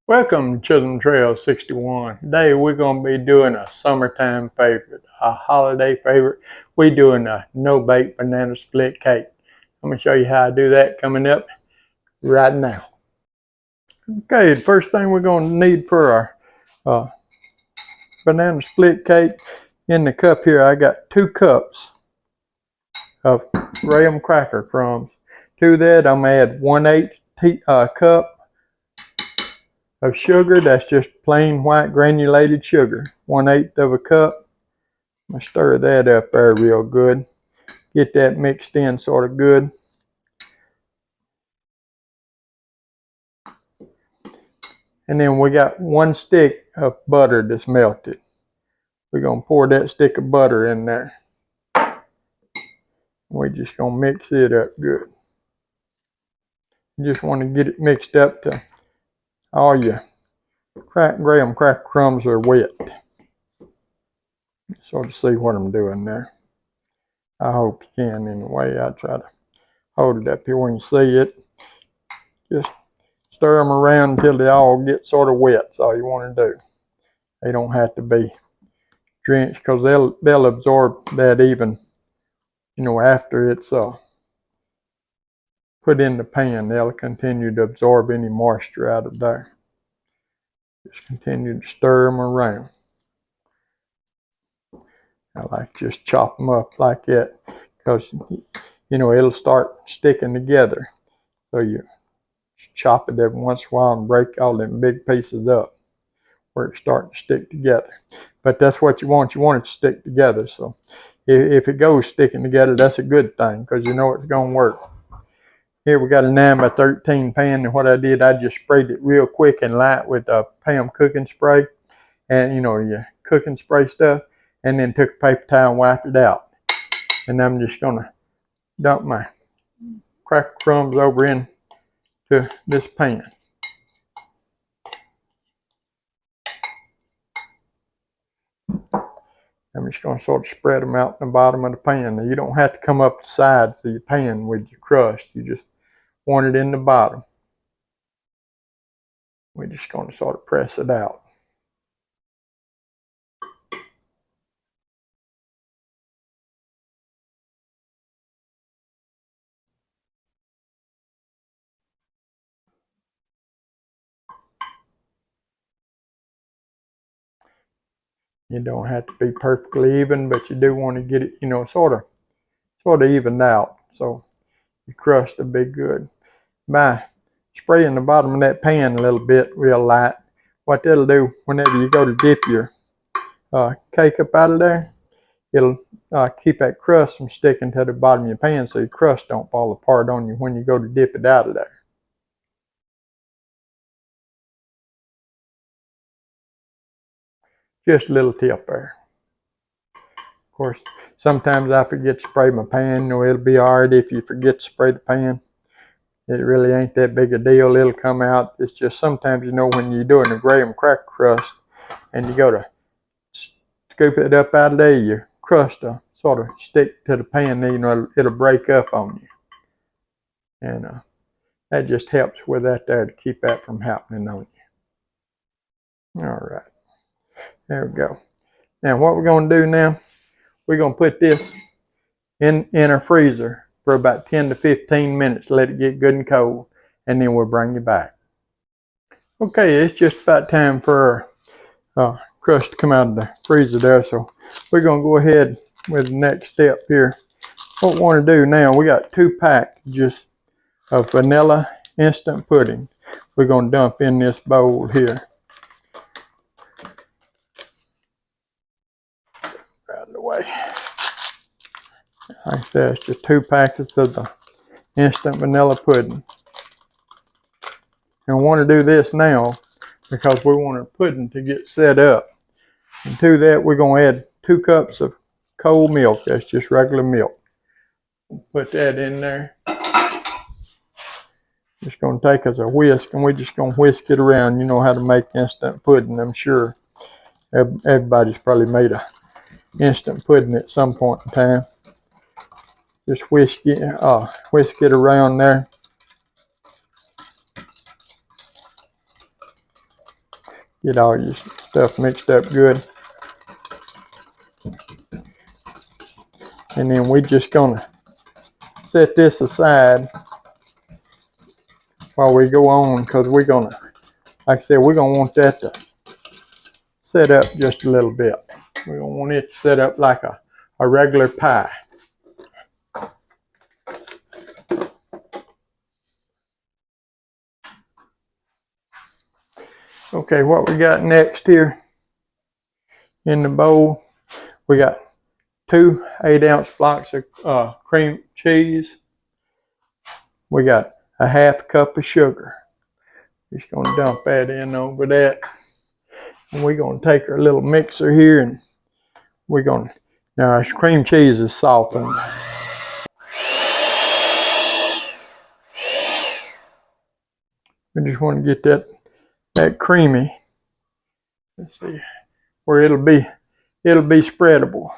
Welcome to Chisholm Trail 61. Today we're going to be doing a summertime favorite, a holiday favorite. We're doing a no-bake banana split cake. I'm going to show you how I do that coming up right now. Okay, the first thing we're going to need for our banana split cake, in the cup here I got 2 cups of graham cracker crumbs. To that I'm going to add 1/8 cup of sugar. That's just plain white granulated sugar, 1/8 of a cup. I'm going to stir that up there real good. Get that mixed in sort of good. And then we got 1 stick of butter that's melted. We're going to pour that stick of butter in there. We're just going to mix it up good. You just want to get it mixed up to all your graham cracker crumbs are wet. Sort of see what I'm doing there. I hope you can anyway. I try to hold it up here when you see it. Just stir them around until they all get sort of wet. That's all you want to do. They don't have to be drenched because they'll absorb that even, after it's put in the pan. They'll continue to absorb any moisture out of there. Just continue to stir them around. I like to just chop them up like that because, it'll start sticking together. So you chop it every once in a while and break all them big pieces up where it's starting to stick together. But that's what you want. You want it to stick together. So if it goes sticking together, that's a good thing because you know it's going to work. Here we got a 9x13 pan, and what I did, I just sprayed it real quick and light with a Pam cooking spray, and your cooking spray stuff, and then took a paper towel and wiped it out. And I'm just gonna dump my cracker crumbs over into this pan. I'm just going to sort of spread them out in the bottom of the pan. Now, you don't have to come up the sides of your pan with your crust. You just want it in the bottom. We're just going to sort of press it out. You don't have to be perfectly even, but you do want to get it, sort of evened out. So your crust will be good. By spraying the bottom of that pan a little bit real light, what that'll do whenever you go to dip your cake up out of there, it'll keep that crust from sticking to the bottom of your pan so your crust don't fall apart on you when you go to dip it out of there. Just a little tip there. Of course, sometimes I forget to spray my pan. It'll be alright if you forget to spray the pan. It really ain't that big a deal. It'll come out. It's just sometimes, when you're doing a graham cracker crust and you go to scoop it up out of there, your crust will sort of stick to the pan. It'll break up on you. And that just helps with that there to keep that from happening on you. Alright. There we go. Now what we're going to do now, we're going to put this in our freezer for about 10 to 15 minutes. Let it get good and cold, and then we'll bring you back. Okay, it's just about time for our crust to come out of the freezer there, so we're going to go ahead with the next step here. What we want to do now, we got 2 packages of vanilla instant pudding. We're going to dump in this bowl here. Out of the way. Like I said, it's just 2 packets of the instant vanilla pudding. And we want to do this now because we want our pudding to get set up. And to that, we're going to add 2 cups of cold milk. That's just regular milk. Put that in there. Just going to take us a whisk, and we're just going to whisk it around. You know how to make instant pudding, I'm sure. Everybody's probably made a instant pudding at some point in time. Just whisk it around there. Get all your stuff mixed up good. And then we're just gonna set this aside while we go on, because we're gonna, like I said, we're gonna want that to set up just a little bit. We're gonna want it to set up like a regular pie. Okay, what we got next here in the bowl, we got 2 8-ounce blocks of cream cheese. We got a 1/2 cup of sugar. Just gonna dump that in over that. And we're gonna take our little mixer here and we're gonna, now our cream cheese is softened. We just want to get that creamy. Let's see where it'll be spreadable.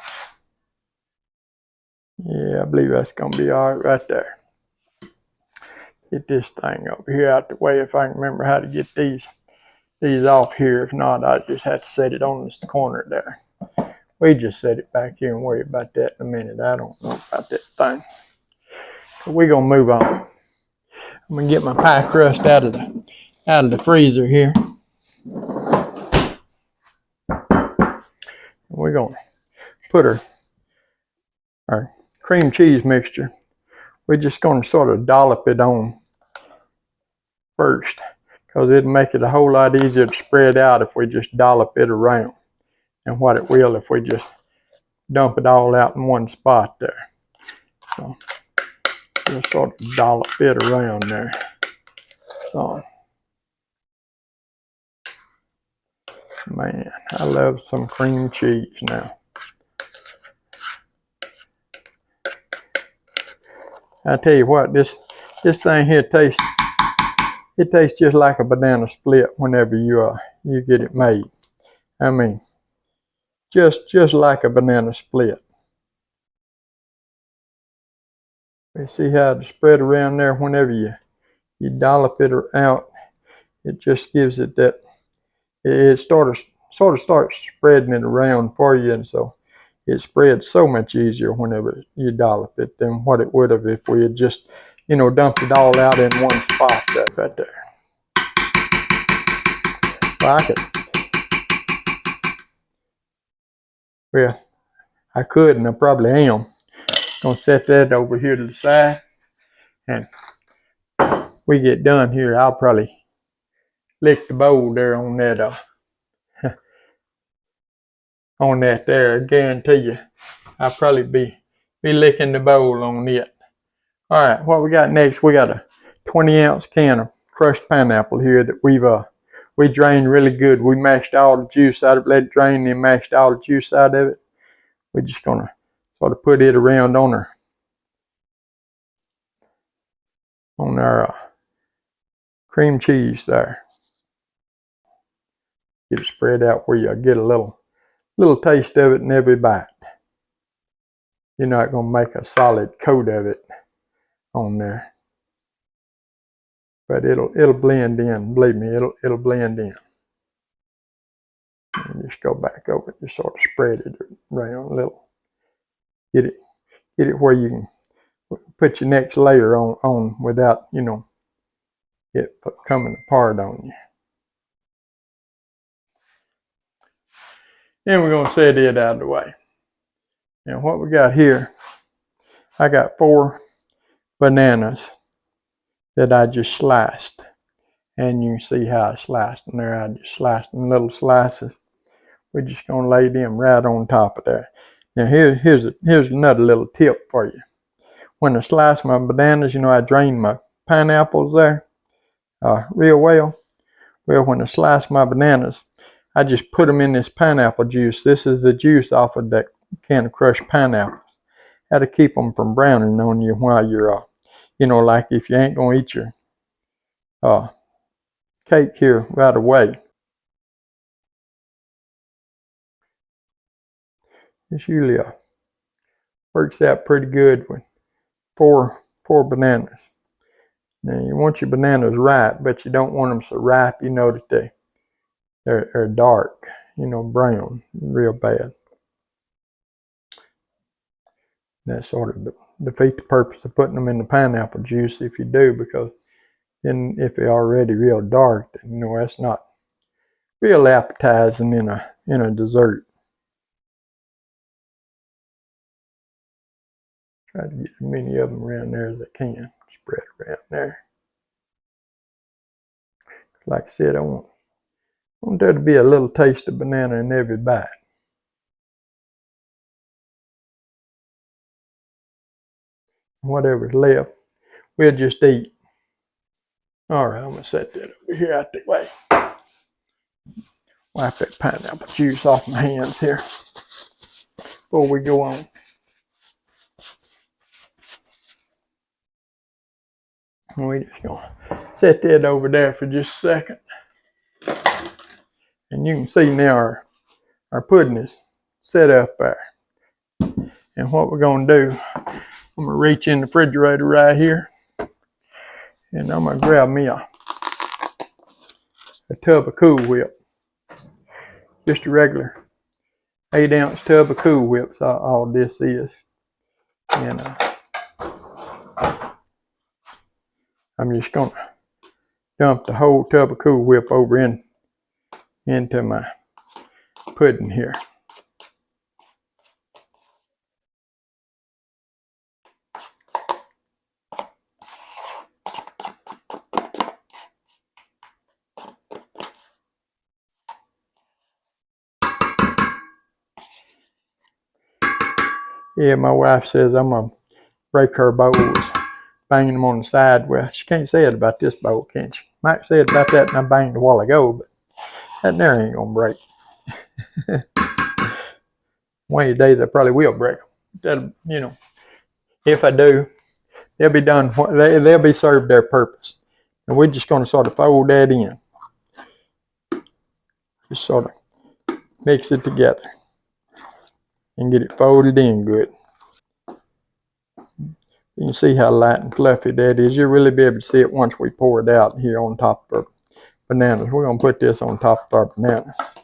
Yeah, I believe that's gonna be all right there. Get this thing over here out the way if I can remember how to get these off here. If not, I just have to set it on this corner there. We just set it back here and worry about that in a minute. I don't know about that thing. But we're gonna move on. I'm gonna get my pie crust out of the freezer here. We're gonna put our cream cheese mixture. We're just gonna sort of dollop it on first, because it'll make it a whole lot easier to spread out if we just dollop it around, and what it will if we just dump it all out in one spot there. So we'll sort of dollop it around there. So, man, I love some cream cheese now. I tell you what, this thing here tastes just like a banana split whenever you get it made. I mean, just like a banana split. You see how it spread around there whenever you dollop it out. It just gives it that, it sort of starts spreading it around for you, and so it spreads so much easier whenever you dollop it than what it would have if we had just, dumped it all out in one spot right there. Well, I could, and I probably am. Gonna set that over here to the side, and we get done here, I'll probably lick the bowl there on that on that there. I guarantee you I'll probably be licking the bowl on it. All right, what we got next, we got a 20-ounce can of crushed pineapple here that we drained really good. We mashed all the juice out of it, let it drain, and mashed all the juice out of it. We're just gonna sort of put it around on our cream cheese there. Get it spread out where you get a little taste of it in every bite. You're not gonna make a solid coat of it on there, but it'll blend in. Believe me, it'll blend in. And just go back over it, just sort of spread it around a little. Get it where you can put your next layer on without it coming apart on you. Then we're gonna set it out of the way. Now what we got here, I got 4 bananas that I just sliced. And you can see how I sliced them there. I just sliced them in little slices. We're just gonna lay them right on top of there. Now here's another little tip for you. When I slice my bananas, I drain my pineapples there real well. Well, when I slice my bananas, I just put them in this pineapple juice. This is the juice off of that can of crushed pineapples. How to keep them from browning on you while you're, like if you ain't gonna eat your cake here right away. This usually works out pretty good with four bananas. Now you want your bananas ripe, but you don't want them so ripe that they're dark, you know, brown, real bad. That sort of defeat the purpose of putting them in the pineapple juice if you do, because then if they're already real dark, then, you know, that's not real appetizing in a dessert. Try to get as many of them around there as I can. Spread around there. Like I said, I want there to be a little taste of banana in every bite. Whatever's left, we'll just eat. All right, I'm gonna set that over here out the way. Wipe that pineapple juice off my hands here before we go on. We're just gonna set that over there for just a second. And you can see now our pudding is set up there. And what we're gonna do, I'm gonna reach in the refrigerator right here, and I'm gonna grab me a tub of Cool Whip. Just a regular 8-ounce tub of Cool Whip, all this is. And I'm just gonna dump the whole tub of Cool Whip over into my pudding here. Yeah, my wife says I'm gonna break her bowls, banging them on the side. Well, she can't say it about this bowl, can she? Might say it about that, and I banged a while ago, but that there ain't gonna break. One of these days I probably will break them. That'll, you know, if I do, they'll be done. They'll be served their purpose, and we're just gonna sort of fold that in. Just sort of mix it together and get it folded in good. You can see how light and fluffy that is. You'll really be able to see it once we pour it out here on top of our bananas. We're gonna put this on top of our bananas.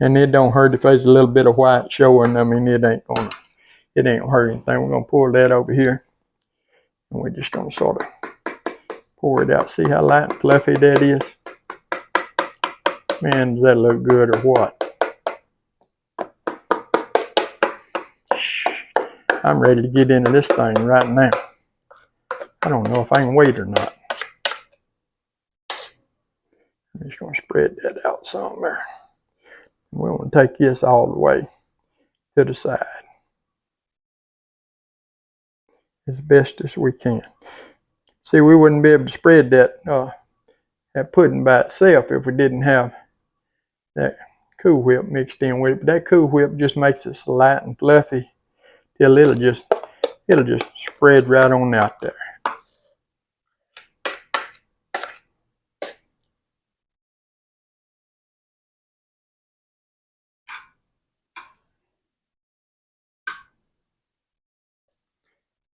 And it don't hurt if there's a little bit of white showing. I mean, it ain't gonna hurt anything. We're gonna pour that over here, and we're just gonna sort of pour it out. See how light and fluffy that is? Man, does that look good or what? I'm ready to get into this thing right now. I don't know if I can wait or not. I'm just gonna spread that out somewhere. We want to take this all the way to the side as best as we can. See, we wouldn't be able to spread that pudding by itself if we didn't have that Cool Whip mixed in with it. But that Cool Whip just makes it so light and fluffy till it'll just spread right on out there.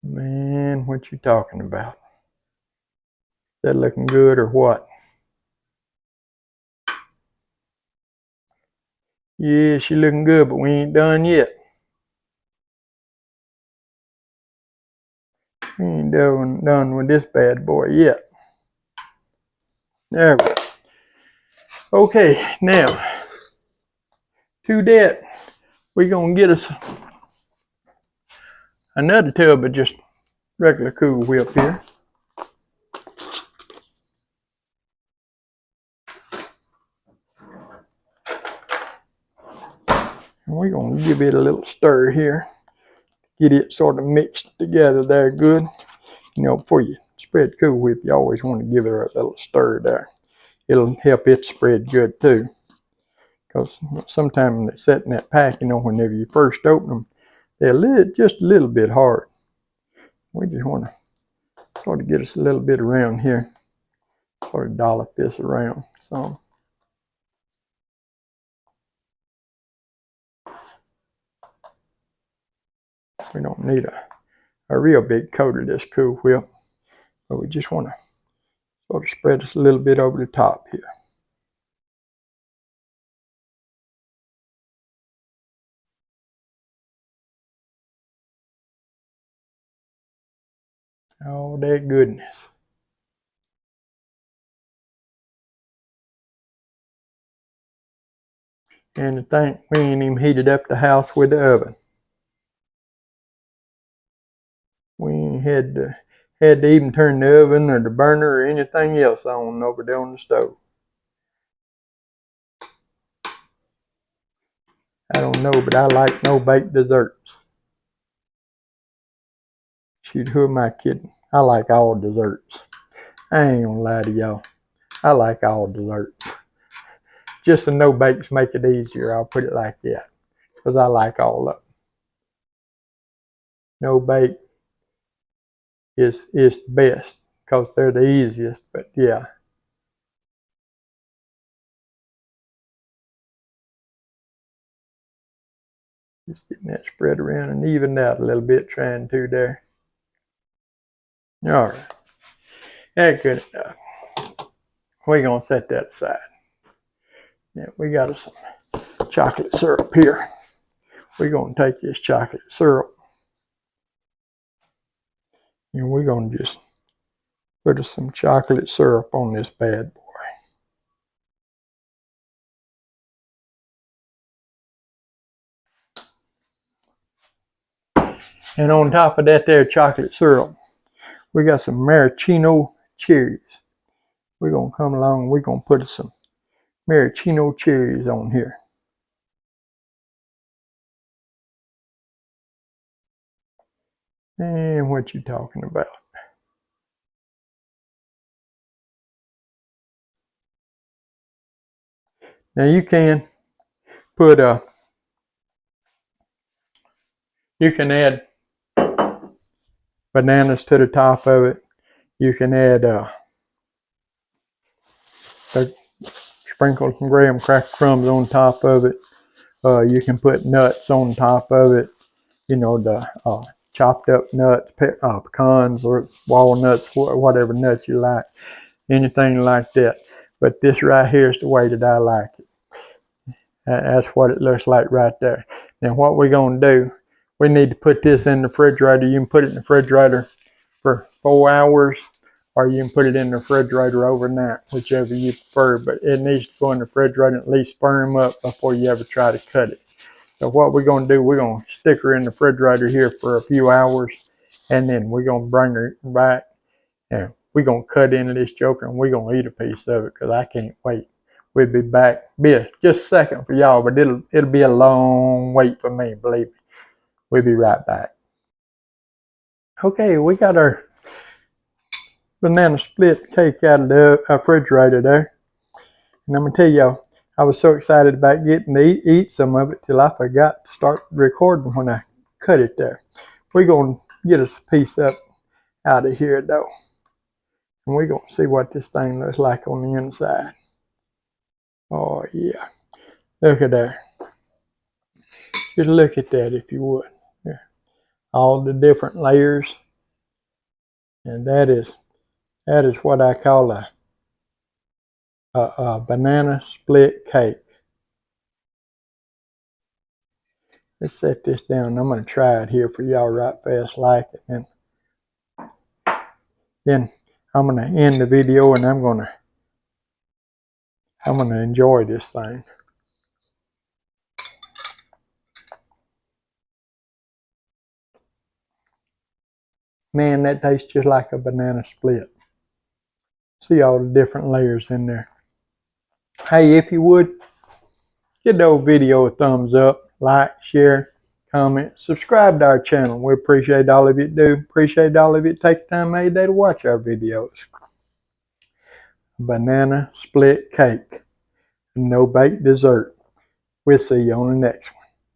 Man, what you talking about? Is that looking good or what? Yeah, she looking good, but we ain't done yet. We ain't done with this bad boy yet. There we go. Okay, now, to that, we're gonna get us another tub of just regular Cool Whip here. And we're gonna give it a little stir here. Get it sort of mixed together there good. You know, before you spread Cool Whip, you always want to give it a little stir there. It'll help it spread good too. Because sometimes when they set in that pack, you know, whenever you first open them, they're just a little bit hard. We just want to sort of get us a little bit around here. Sort of dollop this around some. We don't need a real big coat of this Cool Whip, but we just want to Sort of spread this a little bit over the top here. Oh, that goodness. And to think we ain't even heated up the house with the oven. We ain't had to even turn the oven or the burner or anything else on over there on the stove. I don't know, but I like no-bake desserts. Shoot, who am I kidding? I like all desserts. I ain't gonna lie to y'all. I like all desserts. Just the no-bakes make it easier, I'll put it like that. Because I like all of them. No-bake is the best because they're the easiest, but yeah. Just getting that spread around and even out a little bit, trying to there. All right. That's good enough. We're going to set that aside. Yeah, we got some chocolate syrup here. We're going to take this chocolate syrup and we're going to just put some chocolate syrup on this bad boy. And on top of that there chocolate syrup, we got some maraschino cherries. We're going to come along and we're going to put some maraschino cherries on here. And what you talking about? Now you can put you can add bananas to the top of it. You can add sprinkle some graham cracker crumbs on top of it. You can put nuts on top of it. You know, the chopped up nuts, pecans or walnuts, whatever nuts you like, anything like that. But this right here is the way that I like it. That's what it looks like right there. Now what we're going to do, we need to put this in the refrigerator. You can put it in the refrigerator for 4 hours, or you can put it in the refrigerator overnight, whichever you prefer. But it needs to go in the refrigerator and at least firm up before you ever try to cut it. So what we're going to do, we're going to stick her in the refrigerator here for a few hours, and then we're going to bring her back, and we're going to cut into this joker, and we're going to eat a piece of it because I can't wait. We'll be back. Just a second for y'all, but it'll be a long wait for me, believe me. We'll be right back. Okay, we got our banana split cake out of the refrigerator there. And I'm going to tell y'all, I was so excited about getting to eat some of it till I forgot to start recording when I cut it there. We're going to get us a piece up out of here though. And we're going to see what this thing looks like on the inside. Oh yeah, look at that. Just look at that if you would. Yeah. All the different layers. And that is what I call a banana split cake. Let's set this down. I'm going to try it here for y'all right fast like it. And then I'm going to end the video and I'm going to enjoy this thing. Man, that tastes just like a banana split. See all the different layers in there. Hey, if you would, give the old video a thumbs up, like, share, comment, subscribe to our channel. We appreciate all of you do. Appreciate all of you take the time every day to watch our videos. Banana split cake. No bake dessert. We'll see you on the next one.